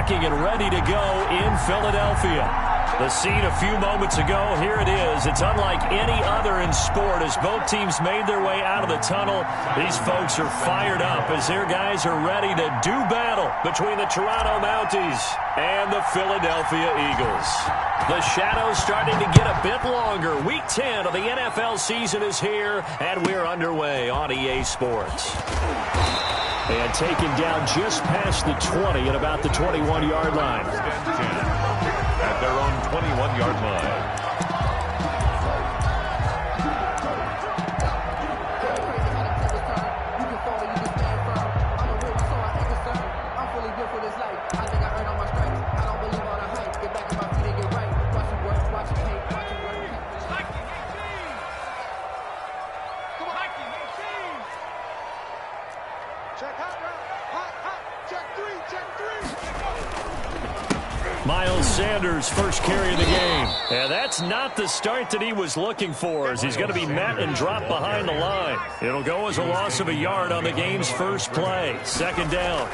rocking and ready to go in Philadelphia. The scene a few moments ago, here it is. It's unlike any other in sport as both teams made their way out of the tunnel. These folks are fired up as their guys are ready to do battle between the Toronto Mounties and the Philadelphia Eagles. The shadow's starting to get a bit longer. Week 10 of the NFL season is here, and we're underway on EA Sports. And taken down just past the 20 at about the 21-yard line. At their own 21-yard line. Miles Sanders' first carry of the game. And that's not the start that he was looking for, as he's going to be met and dropped behind the line. It'll go as a loss of a yard on the game's first play. Second down.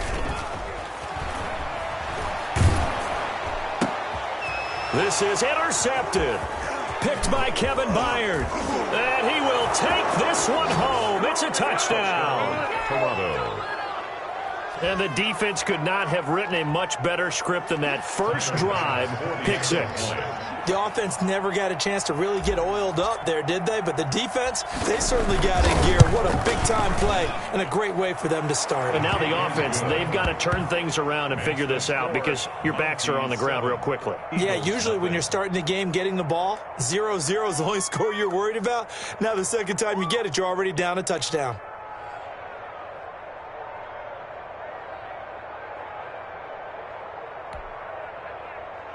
This is intercepted. Picked by Kevin Byard. And he will take this one home. It's a touchdown. Toronto. And the defense could not have written a much better script than that first drive, pick six. The offense never got a chance to really get oiled up there, did they? But the defense, they certainly got in gear. What a big-time play and a great way for them to start. And now the offense, they've got to turn things around and figure this out because your backs are on the ground real quickly. Yeah, usually when you're starting the game getting the ball, 0-0 is the only score you're worried about. Now the second time you get it, you're already down a touchdown.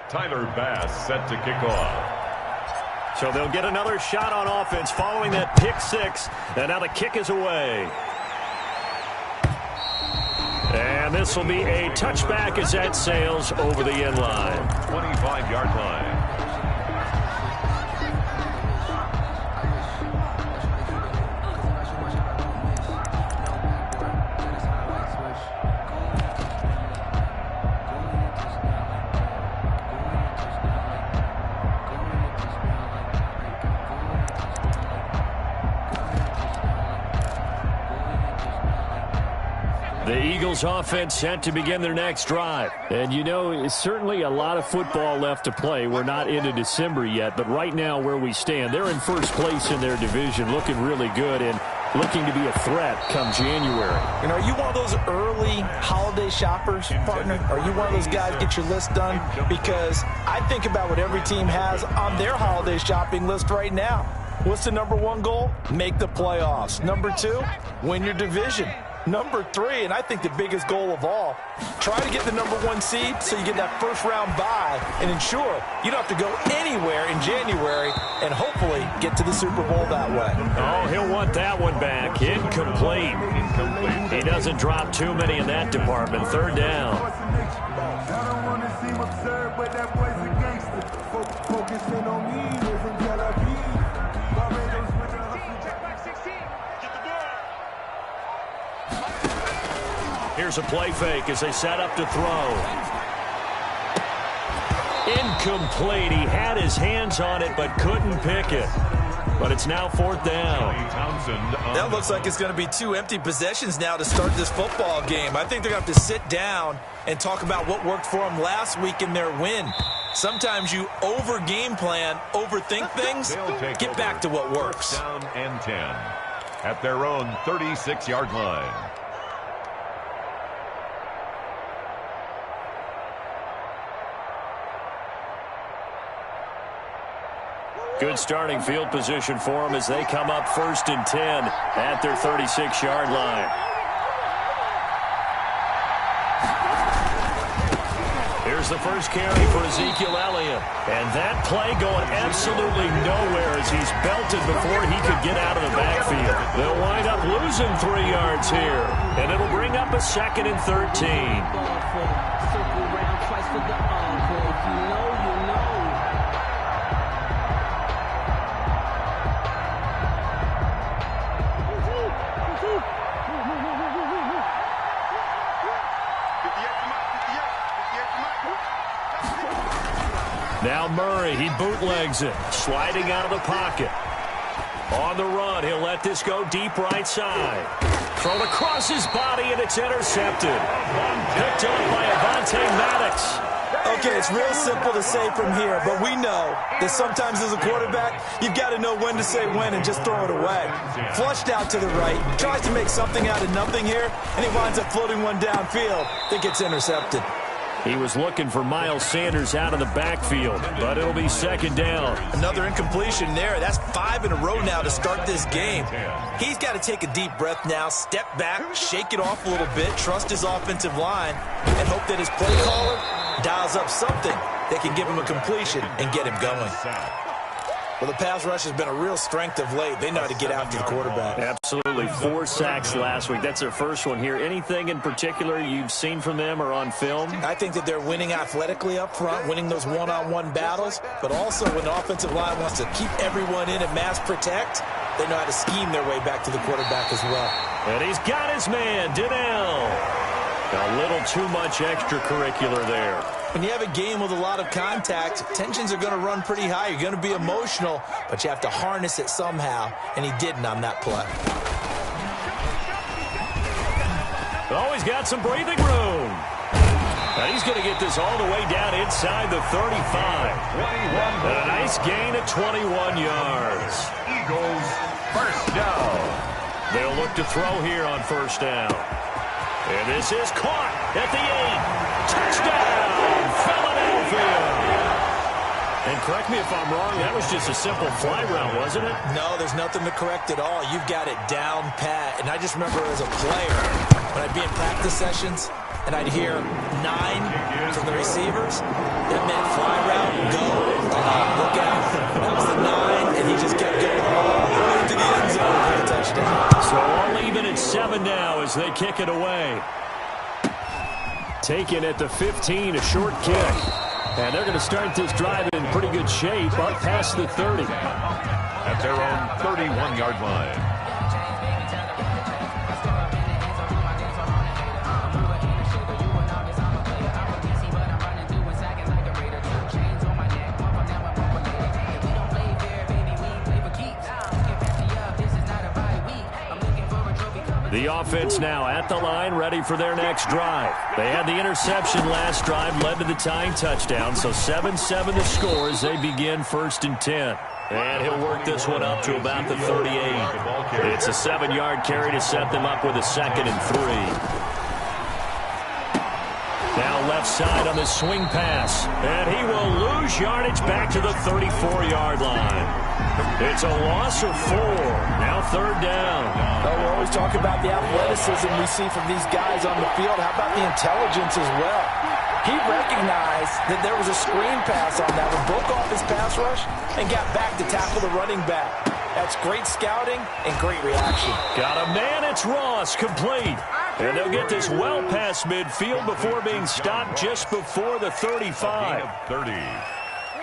Tyler Bass set to kick off. So they'll get another shot on offense following that pick six. And now the kick is away. And this will be a touchback as that sails over the end line. 25-yard line. The Eagles offense set to begin their next drive. And, you know, it's certainly a lot of football left to play. We're not into December yet, but right now where we stand, they're in first place in their division, looking really good and looking to be a threat come January. You know, are you one of those early holiday shoppers, partner? Are you one of those guys get your list done? Because I think about what every team has on their holiday shopping list right now. What's the number one goal? Make the playoffs. Number two, win your division. Number three, and I think the biggest goal of all, try to get the number one seed so you get that first round bye and ensure you don't have to go anywhere in January and hopefully get to the Super Bowl that way. Oh, he'll want that one back. Incomplete. He doesn't drop too many in that department. Third down. I don't want to seem absurd, but that boy's a gangster. Focusing on me, live in Tel Aviv. Barbados with the hustle. Check back 16. Get the ball. Here's a play fake as they set up to throw. Incomplete. He had his hands on it but couldn't pick it. But it's now fourth down. That looks like it's going to be two empty possessions now to start this football game. I think they're going to have to sit down and talk about what worked for them last week in their win. Sometimes you over-game plan, overthink things, get back to what works. Down and 10 at their own 36-yard line. Good starting field position for them as they come up first and 10 at their 36-yard line. Here's the first carry for Ezekiel Elliott. And that play going absolutely nowhere as he's belted before he could get out of the backfield. They'll wind up losing 3 yards here. And it'll bring up a second and 13. Now Murray, he bootlegs it, sliding out of the pocket. On the run, he'll let this go deep right side. Thrown across his body, and it's intercepted. Picked up by Avonte Maddox. Okay, it's real simple to say from here, but we know that sometimes as a quarterback, you've got to know when to say when and just throw it away. Flushed out to the right, tries to make something out of nothing here, and he winds up floating one downfield. I think it's intercepted. He was looking for Miles Sanders out of the backfield, but it'll be second down. Another incompletion there. That's 5 in a row now to start this game. He's got to take a deep breath now, step back, shake it off a little bit, trust his offensive line, and hope that his play caller dials up something that can give him a completion and get him going. Well, the pass rush has been a real strength of late. They know how to get after the quarterback. Absolutely. 4 sacks last week. That's their first one here. Anything in particular you've seen from them or on film? I think that they're winning athletically up front, winning those one-on-one battles, but also when the offensive line wants to keep everyone in and mass protect, they know how to scheme their way back to the quarterback as well. And he's got his man, Donnell. A little too much extracurricular there. When you have a game with a lot of contact, tensions are going to run pretty high. You're going to be emotional, but you have to harness it somehow, and he didn't on that play. Always got some breathing room. Now he's going to get this all the way down inside the 35. And a nice gain of 21 yards. Eagles, first down. They'll look to throw here on first down. And this is caught at the 8. Touchdown, Philadelphia. And correct me if I'm wrong, that was just a simple fly route, wasn't it? No, there's nothing to correct at all. You've got it down pat. And I just remember as a player, when I'd be in practice sessions, and I'd hear 9 from the receivers, that meant fly route, go, look out. That was the 9, and he just kept going all the way to the end zone for a touchdown. So all even at 7 now as they kick it away. Taken at the 15, a short kick. And they're going to start this drive in pretty good shape up past the 30. At their own 31-yard line. The offense now at the line, ready for their next drive. They had the interception last drive, led to the tying touchdown, so 7-7 the score as they begin 1st and 10. And he'll work this one up to about the 38. It's a 7-yard carry to set them up with a 2nd and 3. Now left side on the swing pass, and he will lose yardage back to the 34-yard line. It's a loss of 4. Now 3rd down. Oh, we're always talking about the athleticism we see from these guys on the field. How about the intelligence as well? He recognized that there was a screen pass on that one, broke off his pass rush, and got back to tackle the running back. That's great scouting and great reaction. Got a man, it's Ross, complete. And they'll get this well past midfield before being stopped just before the 35. 30.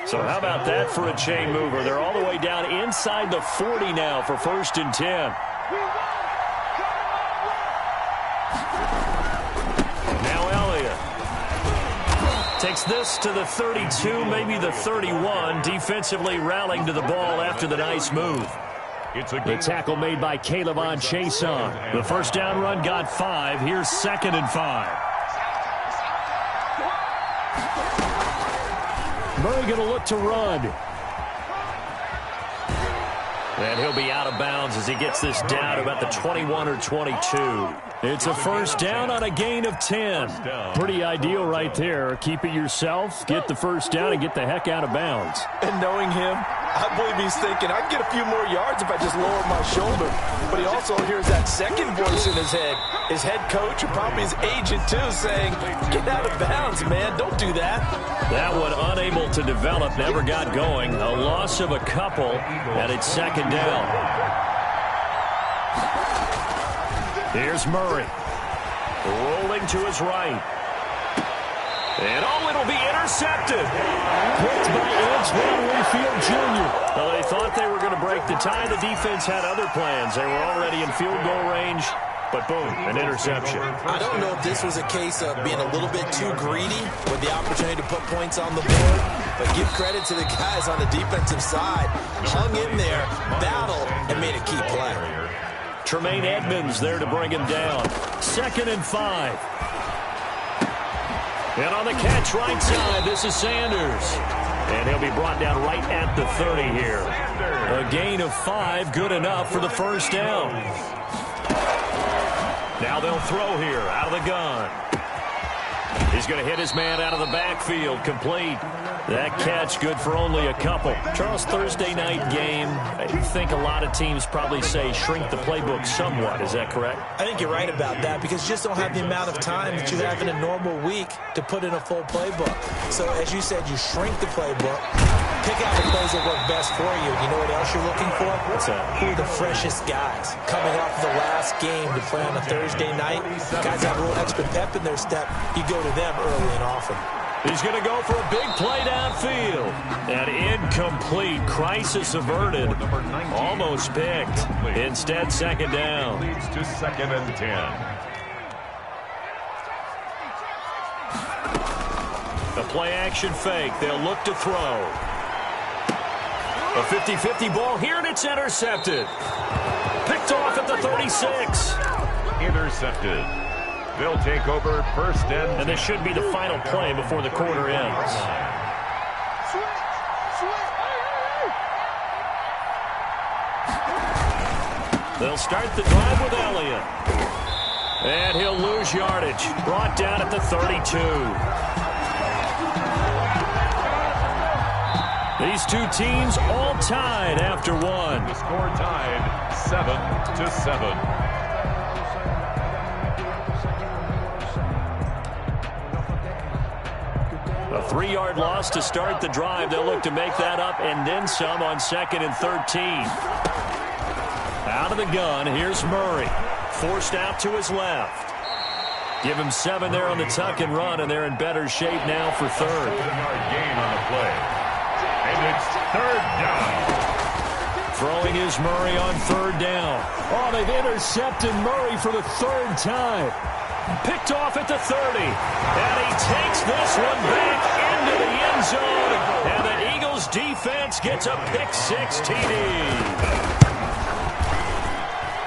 So how about that for a chain mover? They're all the way down inside the 40 now for 1st and 10. Now Elliott takes this to the 32, maybe the 31, defensively rallying to the ball after the nice move. The tackle made by Caleb Chason. The first down run got 5. Here's 2nd and 5. Murray going to look to run. And he'll be out of bounds as he gets this down to about the 21 or 22. It's a 1st down on a gain of 10. Pretty ideal right there. Keep it yourself, get the 1st down, and get the heck out of bounds. And knowing him, I believe he's thinking, I can get a few more yards if I just lower my shoulder. But he also hears that second voice in his head. His head coach, or probably his agent too, saying, get out of bounds, man. Don't do that. That one unable to develop, never got going. A loss of a couple, and it's 2nd down. Here's Murray. Rolling to his right. And it'll be intercepted. Picked by Antoine Winfield Jr. Well, they thought they were going to break the tie. The defense had other plans. They were already in field goal range. But boom, an interception. I don't know if this was a case of being a little bit too greedy with the opportunity to put points on the board. But give credit to the guys on the defensive side. Hung in there, battled, and made a key play. Tremaine Edmonds there to bring him down. 2nd and 5. And on the catch right side, this is Sanders. And he'll be brought down right at the 30 here. A gain of 5, good enough for the first down. Now they'll throw here out of the gun. He's going to hit his man out of the backfield, complete. That catch good for only a couple. Charles, Thursday night game, I think a lot of teams probably say shrink the playbook somewhat. Is that correct? I think you're right about that because you just don't have the amount of time that you have in a normal week to put in a full playbook. So as you said, you shrink the playbook, pick out the plays that work best for you. You know what else you're looking for? What's that? Who are the freshest guys coming off the last game to play on a Thursday night? Guys have a little extra pep in their step. You go to them early and often. He's going to go for a big play downfield. And incomplete. Crisis averted. Almost picked. Instead, 2nd down. Leads to 2nd and 10. The play-action fake. They'll look to throw. A 50-50 ball here, and it's intercepted. Picked off at the 36. Intercepted. They'll take over 1st and this should be the final play before the quarter ends. They'll start the drive with Elliott. And he'll lose yardage. Brought down at the 32. These two teams all tied after one. The score tied 7-7. A 3-yard loss to start the drive. They'll look to make that up and then some on 2nd and 13. Out of the gun, here's Murray. Forced out to his left. Give him 7 there on the tuck and run, and they're in better shape now for 3rd. 7-yard gain on the play. And it's 3rd down. Throwing is Murray on 3rd down. Oh, they've intercepted Murray for the 3rd time. Picked off at the 30. And he takes this one back into the end zone. And the Eagles defense gets a pick-6 TD.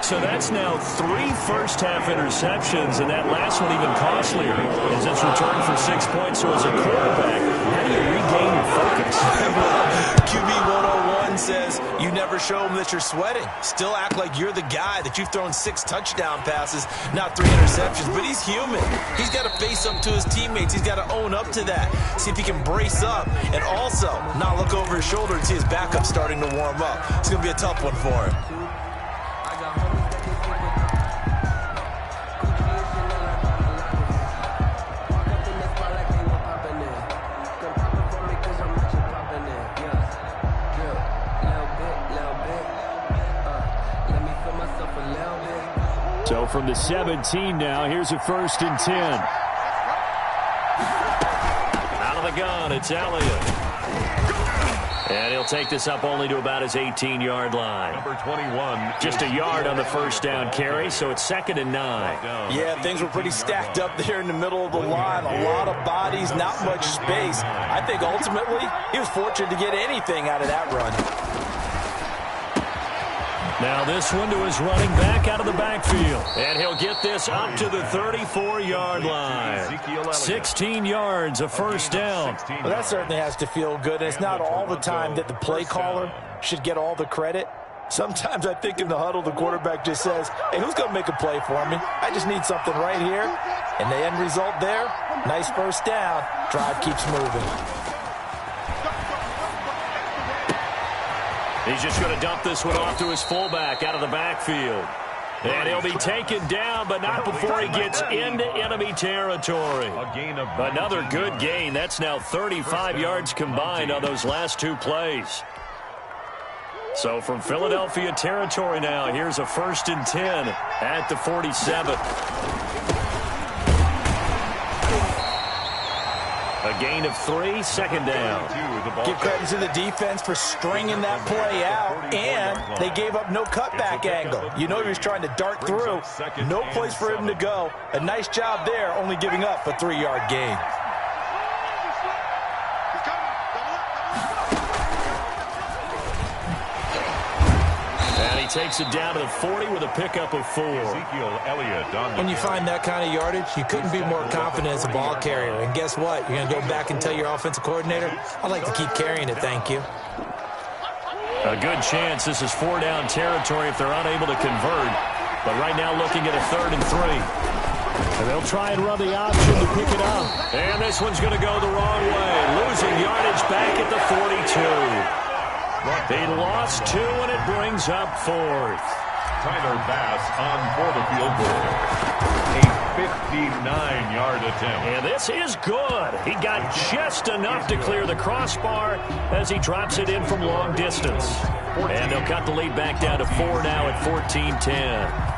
So that's now 3 first-half interceptions, and that last one even costlier as it's returned for 6 points. So as a quarterback, how do you regain your focus? QB 101 says you never show them that you're sweating. Still act like you're the guy that you've thrown 6 touchdown passes, not 3 interceptions. But he's human. He's got to face up to his teammates. He's got to own up to that. See if he can brace up and also not look over his shoulder and see his backup starting to warm up. It's going to be a tough one for him. So from the 17 now, here's a 1st and 10. Out of the gun, it's Elliott. And he'll take this up only to about his 18-yard line. Number 21. Just a yard on the first down carry, so it's 2nd and 9. Yeah, things were pretty stacked up there in the middle of the line. A lot of bodies, not much space. I think ultimately he was fortunate to get anything out of that run. Now this one to his running back out of the backfield. And he'll get this up to the 34-yard line. 16 yards, a first down. Well, that certainly has to feel good. And it's not all the time that the play caller should get all the credit. Sometimes I think in the huddle, the quarterback just says, hey, who's going to make a play for me? I just need something right here. And the end result there, nice first down. Drive keeps moving. He's just going to dump this one off to his fullback out of the backfield. And he'll be taken down, but not before he gets into enemy territory. Another good gain. That's now 35 yards combined on those last 2 plays. So from Philadelphia territory now, here's a 1st and 10 at the 47. A gain of 3, 2nd down. Give credit to the defense for stringing that play out, and they gave up no cutback angle. You know he was trying to dart through. No place for him to go. A nice job there, only giving up a 3-yard gain. he takes it down to the 40 with a pickup of 4. Ezekiel Elliott on the When you find that kind of yardage, you couldn't be more confident as a ball carrier. And guess what? You're going to go back and tell your offensive coordinator, I'd like to keep carrying it, thank you. A good chance this is 4-down territory if they're unable to convert. But right now looking at a 3rd and 3. And they'll try and run the option to pick it up. And this one's going to go the wrong way. Losing yardage back at the 42. They lost 2, and it brings up 4th. Tyler Bass on for the field goal. A 59-yard attempt. And this is good. He got just enough to clear the crossbar as he drops it in from long distance. And they'll cut the lead back down to 4 now at 14-10.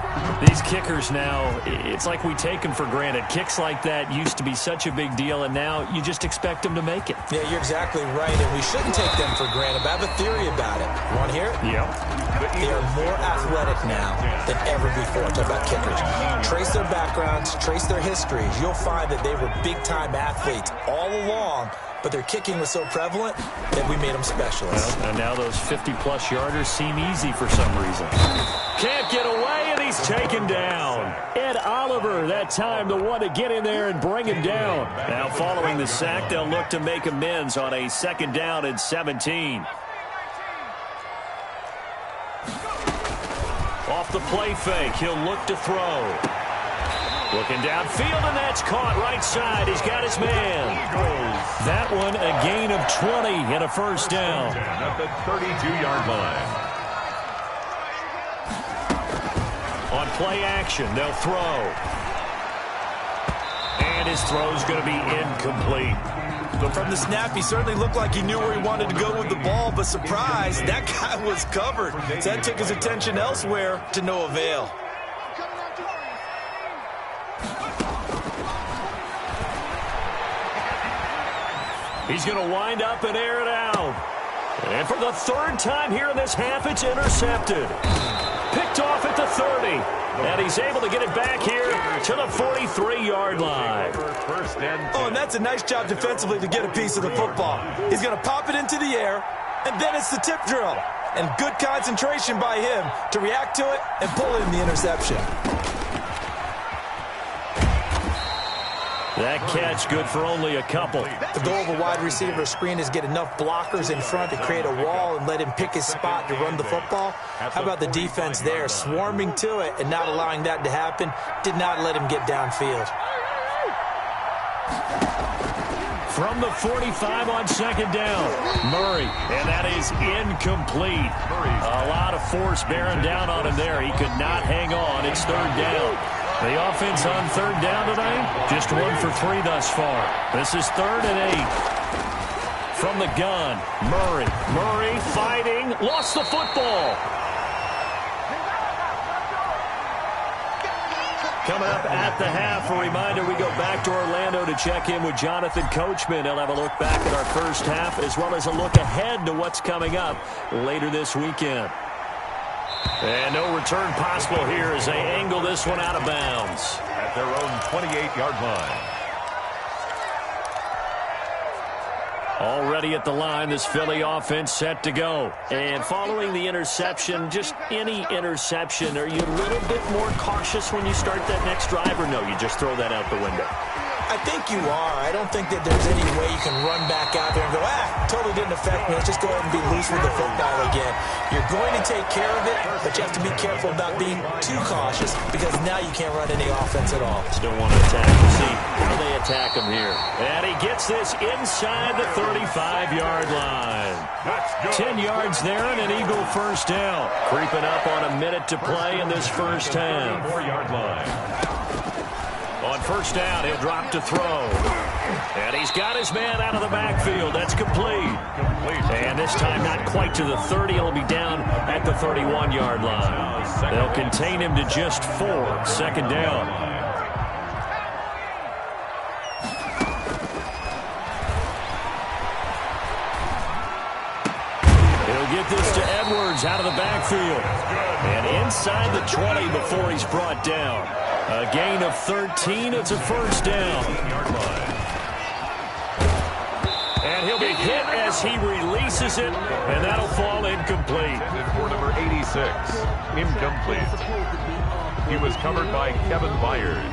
These kickers now, it's like we take them for granted. Kicks like that used to be such a big deal, and now you just expect them to make it. Yeah, you're exactly right, and we shouldn't take them for granted. But I have a theory about it. You want to hear it? Yep. They are more athletic now than ever before. Talk about kickers. Trace their backgrounds, trace their histories. You'll find that they were big-time athletes all along, but their kicking was so prevalent that we made them specialists. Well, and now those 50-plus yarders seem easy for some reason. Can't get away, and he's taken down. Ed Oliver, that time the one to get in there and bring him down. Now following the sack, they'll look to make amends on a 2nd down and 17. Off the play fake, he'll look to throw. Looking downfield, and that's caught right side. He's got his man. That one, a gain of 20 and a 1st down. At the 32-yard line. On play action, they'll throw. And his throw's going to be incomplete. But from the snap, he certainly looked like he knew where he wanted to go with the ball, but surprise, that guy was covered. So that took his attention elsewhere to no avail. He's going to wind up and air it out. And for the 3rd time here in this half, it's intercepted. Picked off at the 30. And he's able to get it back here to the 43-yard line. Oh, and that's a nice job defensively to get a piece of the football. He's going to pop it into the air, and then it's the tip drill. And good concentration by him to react to it and pull in the interception. That catch good for only a couple. The goal of a wide receiver screen is get enough blockers in front to create a wall and let him pick his spot to run the football. How about the defense there, swarming to it and not allowing that to happen? Did not let him get downfield. From the 45 on 2nd down, Murray, and that is incomplete. A lot of force bearing down on him there. He could not hang on. It's 3rd down. The offense on 3rd down tonight, just 1 for 3 thus far. This is 3rd and 8. From the gun, Murray. Murray fighting, lost the football. Coming up at the half, a reminder, we go back to Orlando to check in with Jonathan Coachman. He'll have a look back at our first half as well as a look ahead to what's coming up later this weekend. And no return possible here as they angle this one out of bounds. At their own 28-yard line. Already at the line, this Philly offense set to go. And following the interception, just any interception, are you a little bit more cautious when you start that next drive, or no, you just throw that out the window? I think you are. I don't think that there's any way you can run back out there and go, totally didn't affect me. Let's just go ahead and be loose with the football again. You're going to take care of it, but you have to be careful about being too cautious because now you can't run any offense at all. Still want to attack. See how they attack him here. And he gets this inside the 35-yard line. 10 yards there and an Eagle 1st down. Creeping up on a minute to play in this first half. 4-yard line. On 1st down, he'll drop to throw. And he's got his man out of the backfield. That's complete. And this time not quite to the 30. He'll be down at the 31-yard line. They'll contain him to just 4. 2nd down. He'll get this to Edwards out of the backfield. And inside the 20 before he's brought down. A gain of 13. It's a 1st down. And he'll be hit as he releases it, and that'll fall incomplete. For number 86, incomplete. He was covered by Kevin Byard.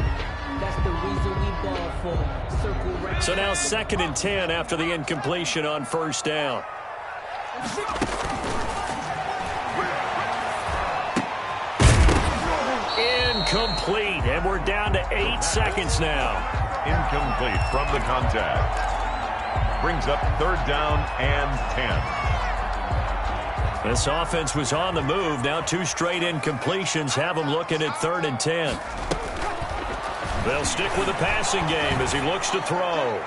So now 2nd and 10 after the incompletion on 1st down. Incomplete, and we're down to 8 seconds now. Incomplete from the contact. Brings up 3rd down and 10. This offense was on the move. Now 2 straight incompletions have them looking at 3rd and 10. They'll stick with the passing game as he looks to throw.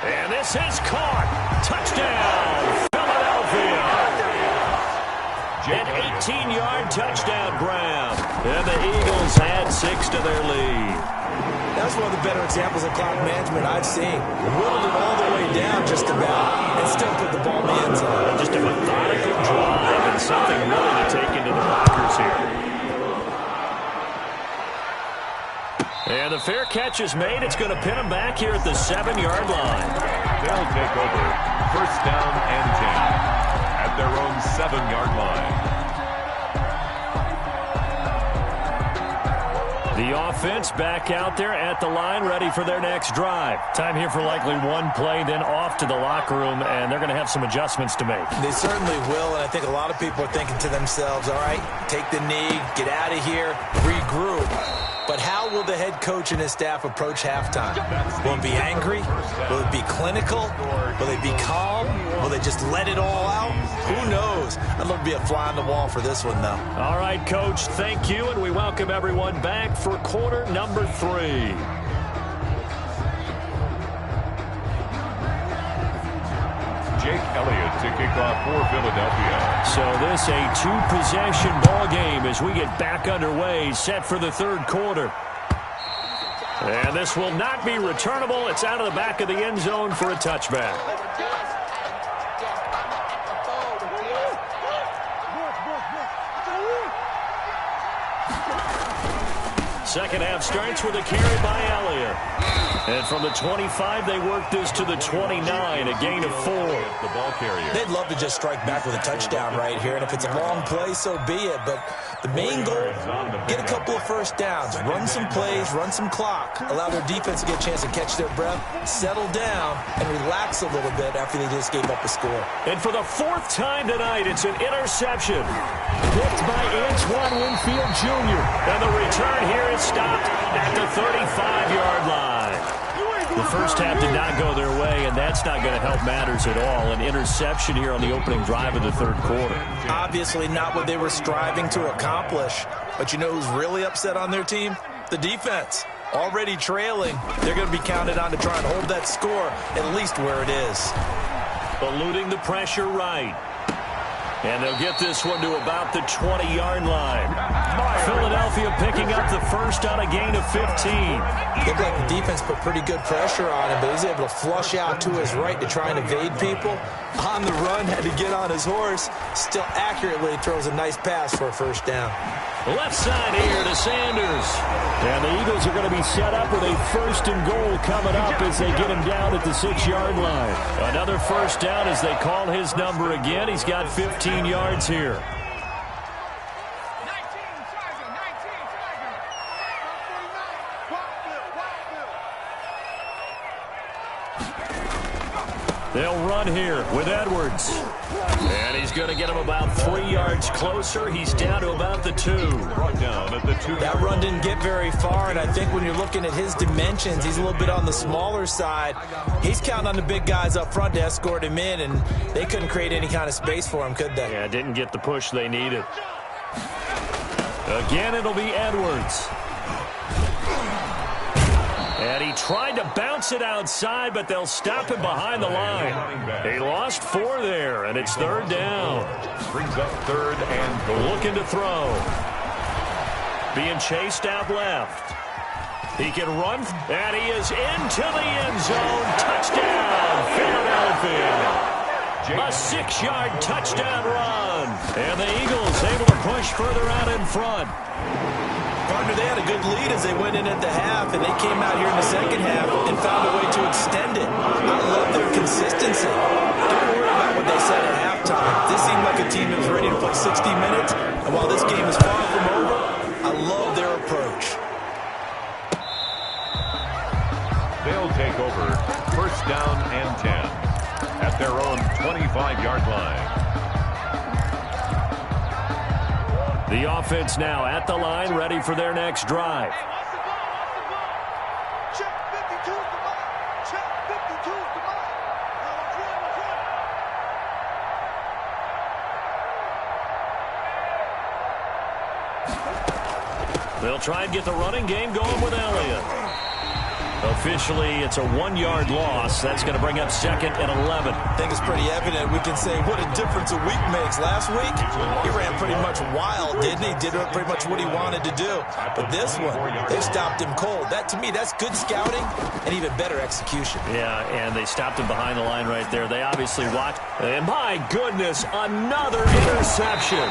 And this is caught. Touchdown, Philadelphia. An 18-yard touchdown grab. And the Eagles add 6 to their lead. That's one of the better examples of clock management I've seen. Whittled it all the way down just about and still put the ball in the end zone. Just a methodical drive and something really to take into the Packers here. And the fair catch is made. It's going to pin him back here at the 7-yard line. They'll take over 1st down and 10 at their own 7-yard line. The offense back out there at the line, ready for their next drive. Time here for likely one play, then off to the locker room, and they're going to have some adjustments to make. They certainly will, and I think a lot of people are thinking to themselves, all right, take the knee, get out of here, regroup. But how will the head coach and his staff approach halftime? Will it be angry? Will it be clinical? Will they be calm? Will they just let it all out? Who knows? I'd love to be a fly on the wall for this one, though. All right, Coach, thank you, and we welcome everyone back for quarter number 3. Jake Elliott to kick off for Philadelphia. So this a 2-possession ball game as we get back underway, set for the 3rd quarter. And this will not be returnable. It's out of the back of the end zone for a touchback. Second half starts with a carry by Elliott. And from the 25, they work this to the 29, a gain of 4. The ball carrier. They'd love to just strike back with a touchdown right here, and if it's a long play, so be it. But the main goal, get a couple of 1st downs, run some plays, run some clock, allow their defense to get a chance to catch their breath, settle down, and relax a little bit after they just gave up a score. And for the 4th time tonight, it's an interception. Picked by Antoine Winfield Jr. And the return here is stopped at the 35-yard line. The first half did not go their way, and that's not going to help matters at all. An interception here on the opening drive of the 3rd quarter. Obviously not what they were striving to accomplish. But you know who's really upset on their team? The defense. Already trailing. They're going to be counted on to try and hold that score at least where it is. Eluding the pressure right. And they'll get this one to about the 20-yard line. Philadelphia picking up the first on a gain of 15. Looked like the defense put pretty good pressure on him, but he's able to flush out to his right to try and evade people. On the run, had to get on his horse. Still accurately throws a nice pass for a 1st down. Left side here to Sanders. And the Eagles are going to be set up with a 1st and goal coming up as they get him down at the 6-yard line. Another 1st down as they call his number again. He's got 15 yards here. They'll run here with Edwards. And he's going to get him about 3 yards closer. He's down to about the 2. Brought down at the 2. That run didn't get very far, and I think when you're looking at his dimensions, he's a little bit on the smaller side. He's counting on the big guys up front to escort him in, and they couldn't create any kind of space for him, could they? Yeah, didn't get the push they needed. Again, it'll be Edwards. And he tried to bounce it outside, but they'll stop him behind the line. He lost 4 there, and it's 3rd down. Brings up 3rd and goal. Looking to throw. Being chased out left. He can run, and he is into the end zone. Touchdown, Philadelphia. A 6-yard touchdown run. And the Eagles able to push further out in front. Partner, they had a good lead as they went in at the half, and they came out here in the second half and found a way to extend it. I love their consistency. Don't worry about what they said at halftime. This seemed like a team that was ready to play 60 minutes. And while this game is far from over, I love their approach. They'll take over first down and 10 at their own 25-yard line. The offense now at the line, ready for their next drive. They'll try and get the running game going with Elliott. Officially, it's a 1-yard loss. That's going to bring up second and 11. I think it's pretty evident. We can say what a difference a week makes. Last week, he ran pretty much wild, didn't he? Did pretty much what he wanted to do. But this one, they stopped him cold. That, to me, that's good scouting and even better execution. Yeah, and they stopped him behind the line right there. They obviously watched. And my goodness, another interception.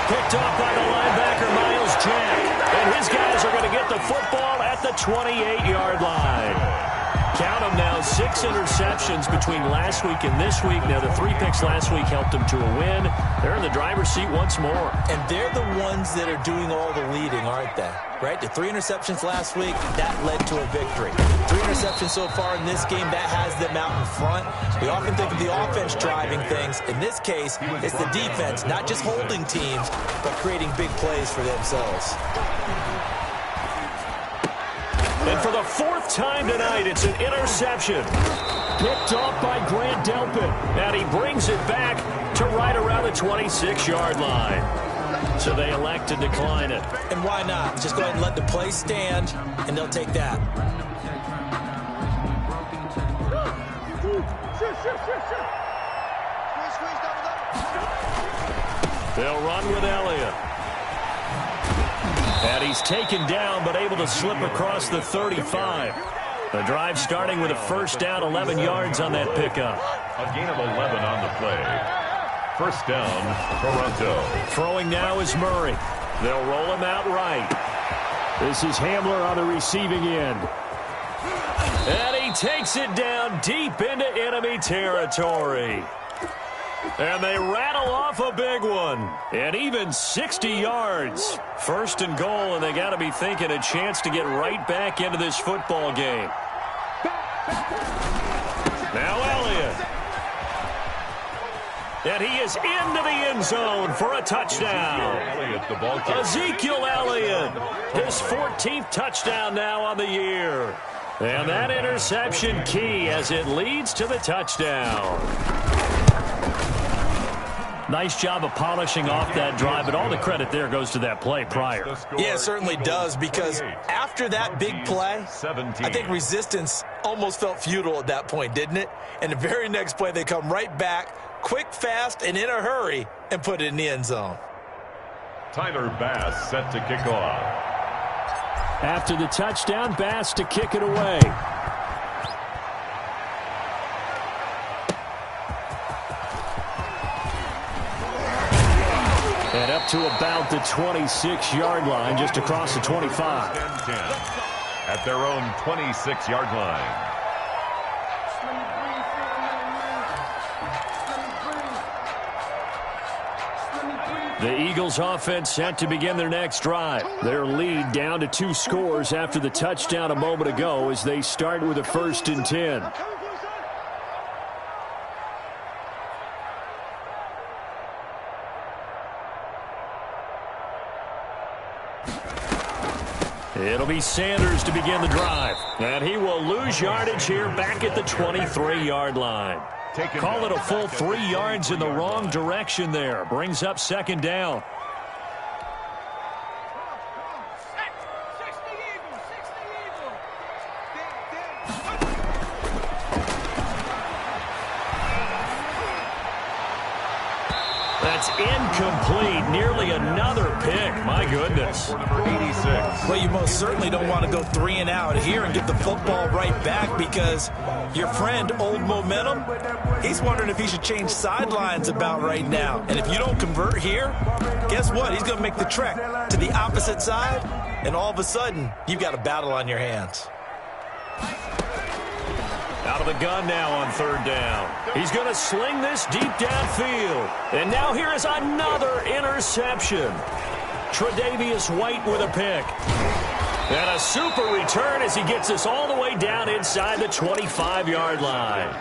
Picked off by the linebacker, Miles Jack. And his guys are going to get the football at the 28-yard line. Count them now, 6 interceptions between last week and this week. Now, the 3 picks last week helped them to a win. They're in the driver's seat once more. And they're the ones that are doing all the leading, aren't they? Right? The 3 interceptions last week, that led to a victory. 3 interceptions so far in this game, that has them out in front. We often think of the offense driving things. In this case, it's the defense, not just holding teams, but creating big plays for themselves. And for the 4th time tonight, it's an interception. Picked off by Grant Delpit. And he brings it back to right around the 26-yard line. So they elect to decline it. And why not? Just go ahead and let the play stand, and they'll take that. They'll run with Elliott. And he's taken down, but able to slip across the 35. The drive starting with a first down, 11 yards on that pickup. A gain of 11 on the play. First down, Toronto. Throwing now is Murray. They'll roll him out right. This is Hamler on the receiving end. And he takes it down deep into enemy territory. And they rattle off a big one. And even 60 yards. First and goal, and they got to be thinking a chance to get right back into this football game. Now Elliott. And he is into the end zone for a touchdown. Ezekiel Elliott, his 14th touchdown now on the year. And that interception key as it leads to the touchdown. Nice job of polishing off that drive, but all the credit there goes to that play prior. Yeah, it certainly does, because after that big play, I think resistance almost felt futile at that point, didn't it? And the very next play, they come right back, quick, fast, and in a hurry, and put it in the end zone. Tyler Bass set to kick off. After the touchdown, Bass to kick it away. And up to about the 26-yard line, just across the 25. At their own 26-yard line. The Eagles offense set to begin their next drive. Their lead down to 2 scores after the touchdown a moment ago as they start with a 1st and 10. It'll be Sanders to begin the drive. And he will lose yardage here back at the 23-yard line. Call it a full 3 yards in the wrong direction there. Brings up 2nd down. That's incomplete. Nearly another pick. My goodness. 86. Well, you most certainly don't want to go 3 and out here and get the football right back, because your friend, Old Momentum, he's wondering if he should change sidelines about right now. And if you don't convert here, guess what? He's going to make the trek to the opposite side, and all of a sudden, you've got a battle on your hands. Out of the gun now on third down. He's going to sling this deep downfield. And now here is another interception. Tre'Davious White with a pick. And a super return as he gets us all the way down inside the 25-yard line.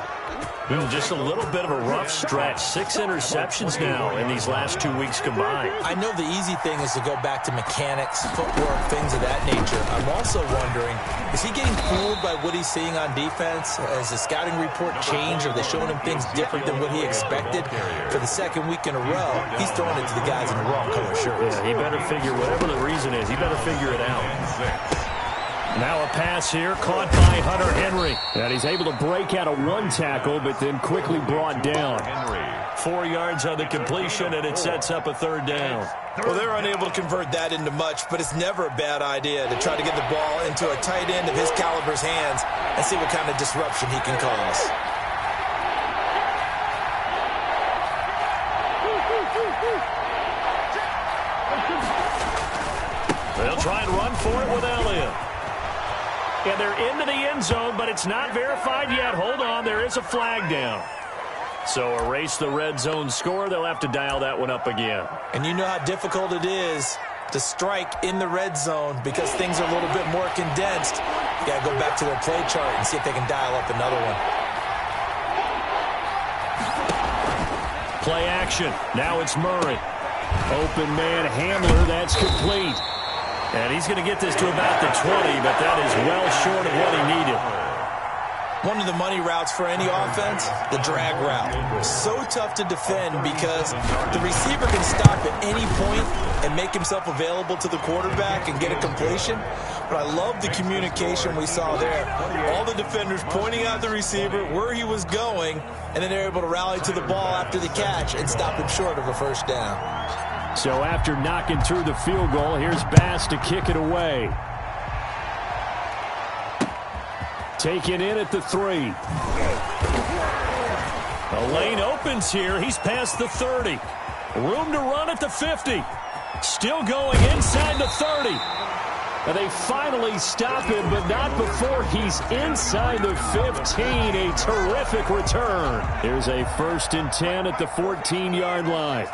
Just a little bit of a rough stretch. 6 interceptions now in these last 2 weeks combined. I know the easy thing is to go back to mechanics, footwork, things of that nature. I'm also wondering, is he getting fooled by what he's seeing on defense? Has the scouting report changed? Are they showing him things different than what he expected? For the second week in a row, he's throwing it to the guys in the wrong color shirts. Yeah, he better figure, whatever the reason is, he better figure it out. Now a pass here caught by Hunter Henry. And he's able to break out of one tackle, but then quickly brought down. 4 yards on the completion, and it sets up a third down. Well, they're unable to convert that into much, but it's never a bad idea to try to get the ball into a tight end of his caliber's hands and see what kind of disruption he can cause. They'll try and run for it with Elliott. And they're into the end zone, but it's not verified yet. Hold on, there is a flag down. So erase the red zone score. They'll have to dial that one up again. And you know how difficult it is to strike in the red zone because things are a little bit more condensed. You got to go back to their play chart and see if they can dial up another one. Play action. Now it's Murray. Open man Hamler. That's complete. And he's going to get this to about the 20, but that is well short of what he needed. One of the money routes for any offense, the drag route. So tough to defend because the receiver can stop at any point and make himself available to the quarterback and get a completion. But I love the communication we saw there. All the defenders pointing out the receiver, where he was going, and then they're able to rally to the ball after the catch and stop him short of a first down. So after knocking through the field goal, here's Bass to kick it away. Taken in at the 3. A lane opens here. He's past the 30. Room to run at the 50. Still going inside the 30. And they finally stop him, but not before he's inside the 15. A terrific return. Here's a 1st and 10 at the 14-yard line.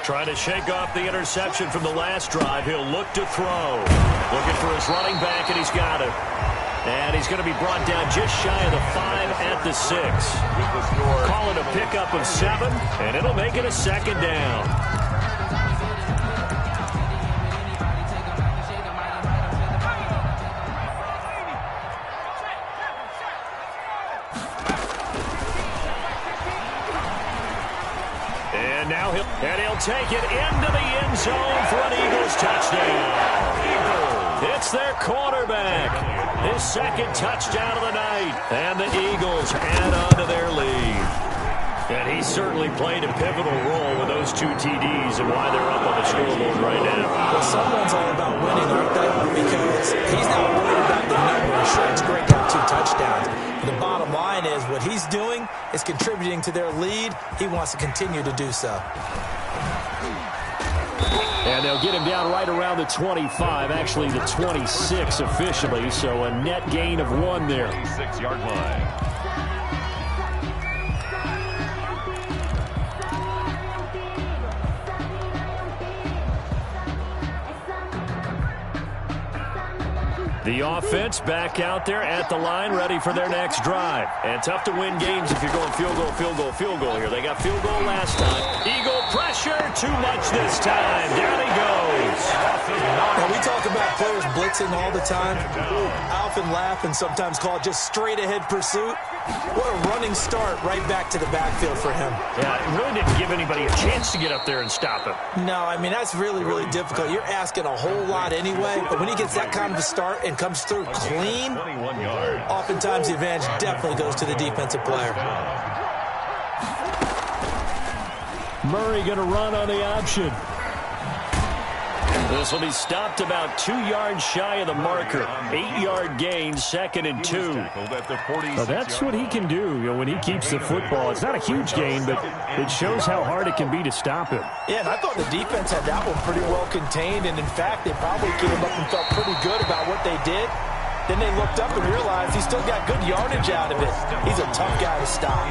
Trying to shake off the interception from the last drive. He'll look to throw. Looking for his running back, and he's got it. And he's going to be brought down just shy of the 5 at the 6. Call it a pickup of 7, and it'll make it a 2nd down. And he'll take it into the end zone for an Eagles touchdown. It's their quarterback. His 2nd touchdown of the night. And the Eagles add on to their lead. And he certainly played a pivotal role with those 2 TDs and why they're up on the scoreboard right now. Well, someone's all about winning, aren't they? Because he's not worried about the numbers. Sure, it's great to have 2 touchdowns. But the bottom line is what he's doing is contributing to their lead. He wants to continue to do so. And they'll get him down right around the 25, actually the 26 officially, so a net gain of 1 there. 6-yard line. The offense back out there at the line, ready for their next drive. And tough to win games if you're going field goal, field goal, field goal here. They got field goal last time. Eagle pressure, too much this time. Down he goes. Now, we talk about players blitzing all the time. I often laugh and sometimes call it just straight-ahead pursuit. What a running start right back to the backfield for him. Yeah, it really didn't give anybody a chance to get up there and stop him. No, I mean, that's really, really difficult. You're asking a whole lot anyway, but when he gets that kind of a start and comes through clean, 21 yards. oftentimes the advantage definitely goes to the defensive player. Murray going to run on the option. This will be stopped about 2 yards shy of the marker. 8-yard gain, 2nd and 2. Well, that's what he can do, when he keeps the football. It's not a huge gain, but it shows how hard it can be to stop him. Yeah, and I thought the defense had that one pretty well contained, and in fact, they probably came up and felt pretty good about what they did. Then they looked up and realized he still got good yardage out of it. He's a tough guy to stop.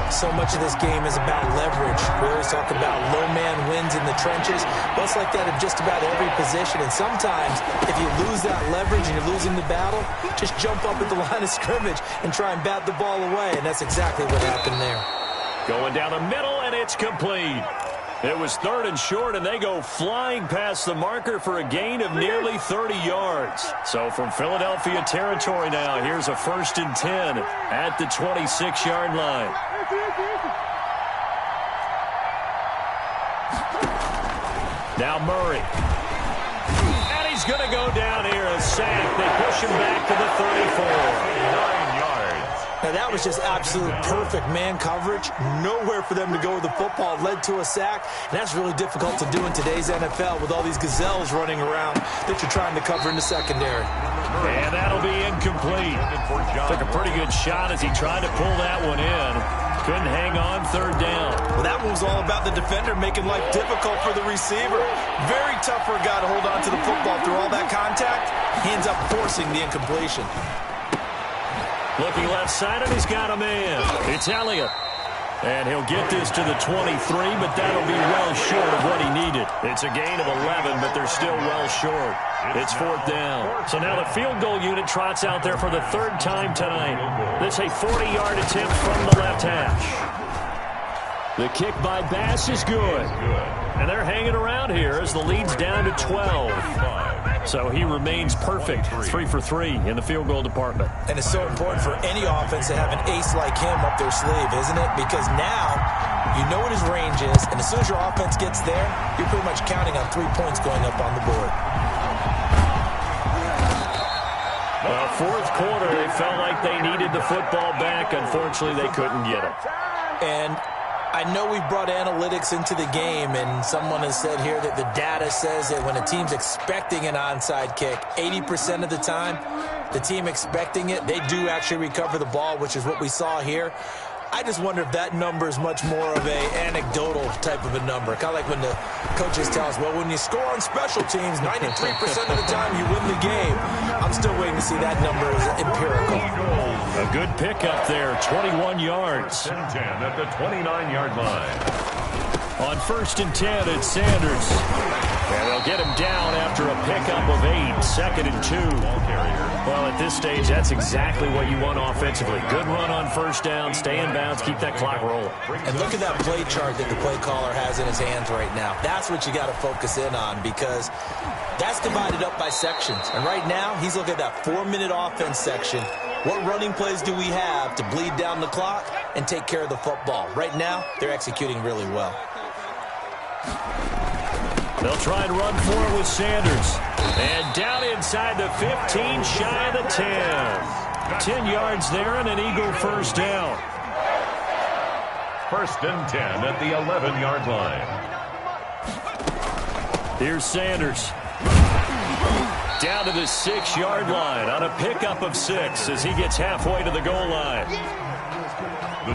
So much of this game is about leverage. We always talk about low man wins in the trenches. Well, it's like that in just about every position. And sometimes, if you lose that leverage and you're losing the battle, just jump up at the line of scrimmage and try and bat the ball away. And that's exactly what happened there. Going down the middle, and it's complete. It was 3rd and short, and they go flying past the marker for a gain of nearly 30 yards. So from Philadelphia territory now, here's a 1st and 10 at the 26-yard line. Now Murray. And he's going to go down here, a sack. They push him back to the 34. 9 yards. Now, that was just absolute perfect man coverage. Nowhere for them to go with the football. It led to a sack, and that's really difficult to do in today's NFL with all these gazelles running around that you're trying to cover in the secondary. And that'll be incomplete. Took a pretty good shot as he tried to pull that one in. Couldn't hang on 3rd down. Well, that one was all about the defender making life difficult for the receiver. Very tough for a guy to hold on to the football through all that contact. He ends up forcing the incompletion. Looking left side, and he's got a man. It's Elliott. And he'll get this to the 23, but that'll be well short of what he needed. It's a gain of 11, but they're still well short. It's 4th down. So now the field goal unit trots out there for the 3rd time tonight. That's a 40-yard attempt from the left hash. The kick by Bass is good. And they're hanging around here as the lead's down to 12. So he remains perfect, 3 for 3 in the field goal department. And it's so important for any offense to have an ace like him up their sleeve, isn't it? Because now you know what his range is, and as soon as your offense gets there, you're pretty much counting on 3 points going up on the board. Well, 4th quarter, they felt like they needed the football back. Unfortunately, they couldn't get it. And I know we've brought analytics into the game, and someone has said here that the data says that when a team's expecting an onside kick, 80% of the time, the team expecting it, they do actually recover the ball, which is what we saw here. I just wonder if that number is much more of a anecdotal type of a number. Kind of like when the coaches tell us, well, when you score on special teams, 93% of the time you win the game. I'm still waiting to see that number as empirical. A good pickup there, 21 yards. 10 at the 29-yard line. On 1st and 10, it's Sanders. And they'll get him down after a pickup of 8, 2nd and 2. Well, at this stage, that's exactly what you want offensively. Good run on 1st down, stay in bounds, keep that clock rolling. And look at that play chart that the play caller has in his hands right now. That's what you got to focus in on, because that's divided up by sections. And right now, he's looking at that 4-minute offense section. What running plays do we have to bleed down the clock and take care of the football? Right now, they're executing really well. They'll try and run for it with Sanders. And down inside the 15, shy of the 10. 10 yards there and an Eagle 1st down. 1st and 10 at the 11-yard line. Here's Sanders. Down to the 6-yard line on a pickup of 6 as he gets halfway to the goal line.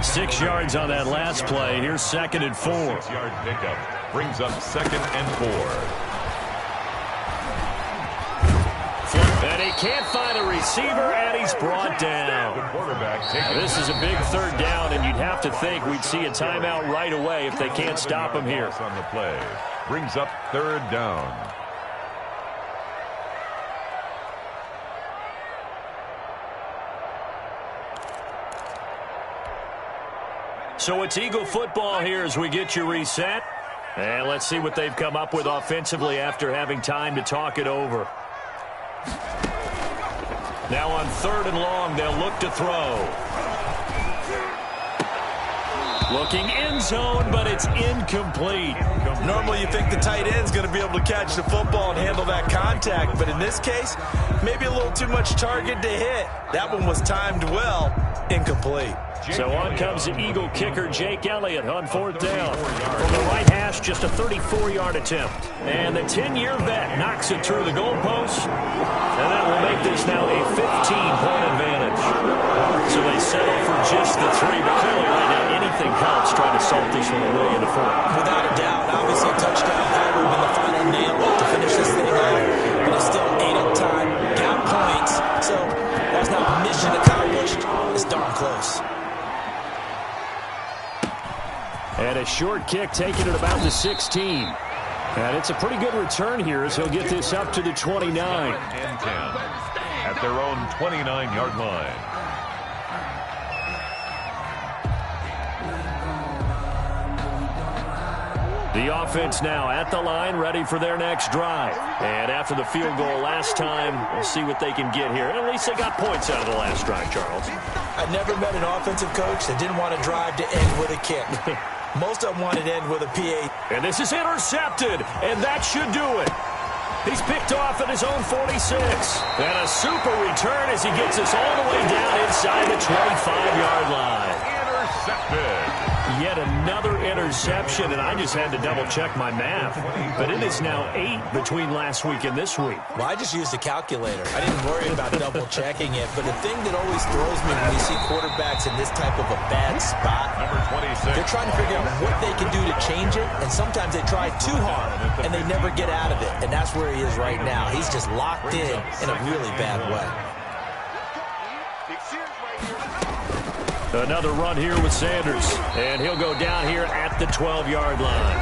6 yards on that last play. Here's 2nd and 4. 6-yard pickup brings up 2nd and 4. And he can't find a receiver, and he's brought down. This is a big 3rd down, and you'd have to think we'd see a timeout right away if they can't stop him here. On the play brings up 3rd down. So it's Eagle football here as we get you reset. And let's see what they've come up with offensively after having time to talk it over. Now on 3rd and long, they'll look to throw. Looking end zone, but it's incomplete. Normally you think the tight end's going to be able to catch the football and handle that contact, but in this case, maybe a little too much target to hit. That one was timed well, incomplete. So on comes the Eagle kicker, Jake Elliott, on 4th down. From the right hash, just a 34-yard attempt. And the 10-year vet knocks it through the goalpost. And that will make this now a 15-point advantage. So they settle for just the 3, but clearly right now anything helps trying to salt this one away in the 4th. Without a doubt, obviously a touchdown probably would have been the final nail to finish this thing out. But it's still 8 up time, got points. So close. And a short kick taken at about the 16. And it's a pretty good return here as he'll get this up to the 29. And 10 at their own 29-yard line. The offense now at the line, ready for their next drive. And after the field goal last time, we'll see what they can get here. And at least they got points out of the last drive, Charles. I never met an offensive coach that didn't want to drive to end with a kick. Most of them wanted to end with a PA. And this is intercepted, and that should do it. He's picked off at his own 46. And a super return as he gets us all the way down inside the 25-yard line. Intercepted. Yet another interception, and I just had to double-check my math. But it is now 8 between last week and this week. Well, I just used a calculator. I didn't worry about double-checking it. But the thing that always throws me when you see quarterbacks in this type of a bad spot, Number 26. they're trying to figure out what they can do to change it. And sometimes they try too hard, and they never get out of it. And that's where he is right now. He's just locked in a really bad way. Another run here with Sanders. And he'll go down here at the 12-yard line.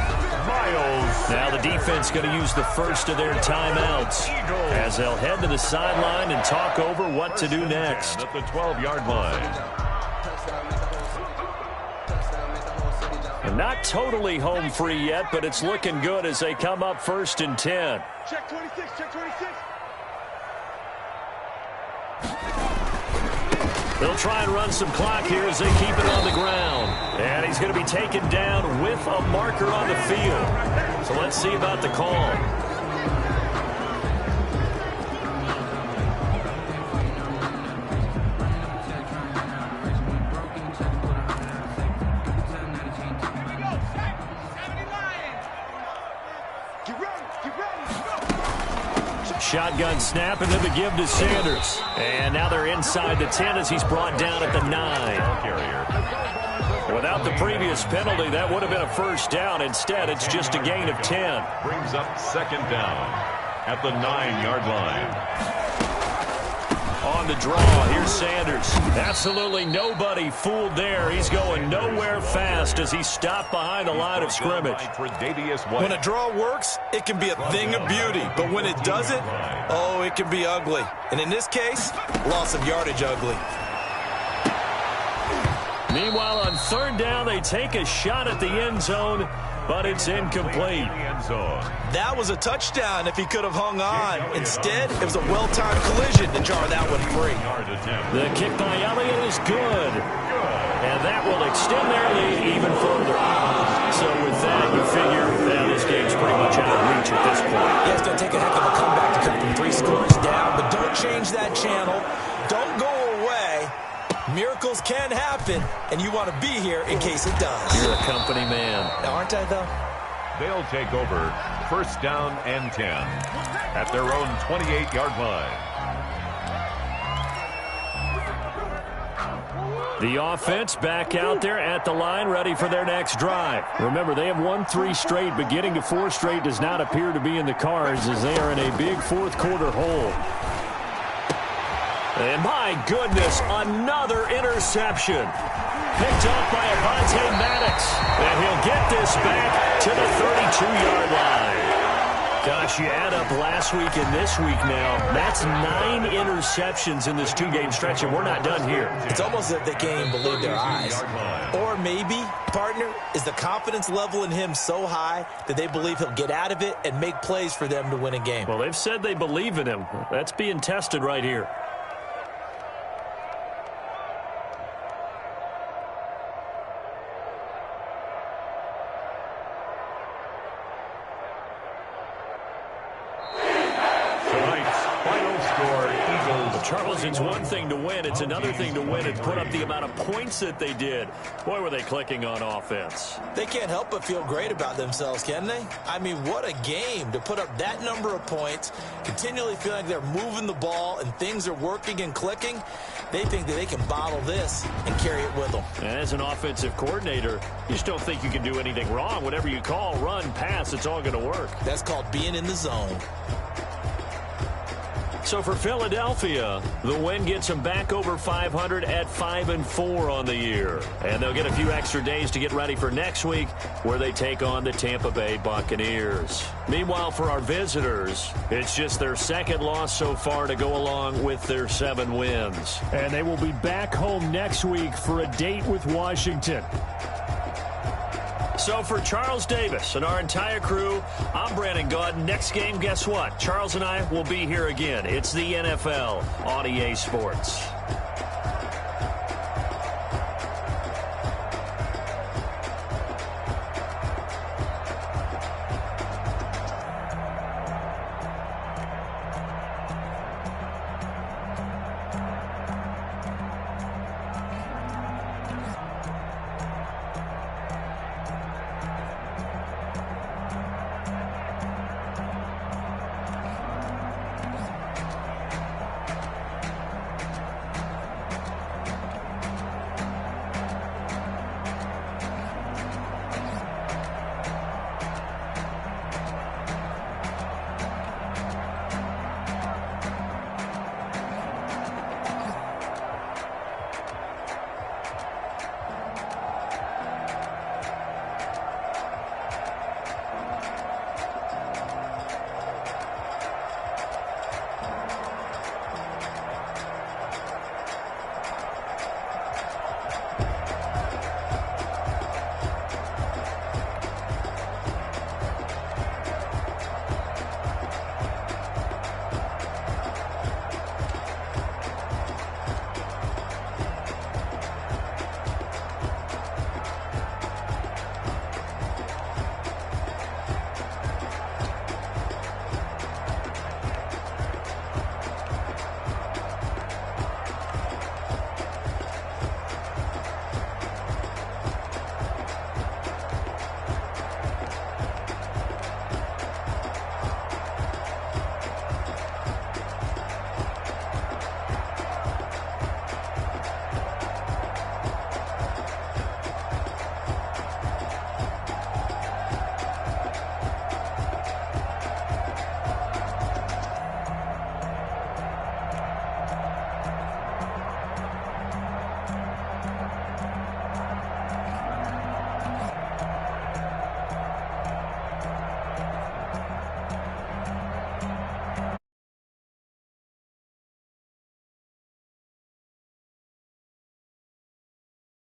Miles. Now the defense going to use the first of their timeouts as they'll head to the sideline and talk over what to do next. At the 12-yard line. And not totally home free yet, but it's looking good as they come up 1st and 10. Check 26, check 26. They'll try and run some clock here as they keep it on the ground. And he's going to be taken down with a marker on the field. So let's see about the call. Shotgun snap, and then the give to Sanders. And now they're inside the 10 as he's brought down at the 9. Without the previous penalty, that would have been a first down. Instead, it's just a gain of 10. Brings up 2nd down at the 9-yard line. On the draw, here's Sanders. Absolutely nobody fooled there. He's going nowhere fast as he stopped behind the line of scrimmage. When a draw works, it can be a thing of beauty. But when it doesn't, oh, it can be ugly. And in this case, loss of yardage ugly. Meanwhile, on 3rd down, they take a shot at the end zone, but it's incomplete. That was a touchdown if he could have hung on. Instead, it was a well-timed collision to jar that one free. The kick by Elliott is good. And that will extend their lead even further. So with that, you figure that this game's pretty much out of reach at this point. Yeah, it's going to take a heck of a comeback to come from 3 scores down, but don't change that channel. Don't go away. Miracles can happen, and you want to be here in case it does. You're a company man. Aren't I, though? They'll take over 1st down and 10 at their own 28-yard line. The offense back out there at the line, ready for their next drive. Remember, they have won 3 straight, but getting to 4 straight does not appear to be in the cards as they are in a big 4th quarter hole. And my goodness, another interception. Picked off by Avonte Maddox. And he'll get this back to the 32-yard line. Gosh, you add up last week and this week now. That's 9 interceptions in this 2-game stretch, and we're not done here. It's almost as if they can't even believe their eyes. Or maybe, partner, is the confidence level in him so high that they believe he'll get out of it and make plays for them to win a game. Well, they've said they believe in him. That's being tested right here. Charles, it's one thing to win. It's another thing to win and put up the amount of points that they did. Boy, were they clicking on offense. They can't help but feel great about themselves, can they? I mean, what a game to put up that number of points, continually feeling like they're moving the ball and things are working and clicking. They think that they can bottle this and carry it with them. And as an offensive coordinator, you just don't think you can do anything wrong. Whatever you call, run, pass, it's all going to work. That's called being in the zone. So for Philadelphia, the win gets them back over 500 at 5-4 on the year. And they'll get a few extra days to get ready for next week, where they take on the Tampa Bay Buccaneers. Meanwhile, for our visitors, it's just their second loss so far to go along with their 7 wins. And they will be back home next week for a date with Washington. So for Charles Davis and our entire crew, I'm Brandon Gaudin. Next game, guess what? Charles and I will be here again. It's the NFL on EA Sports.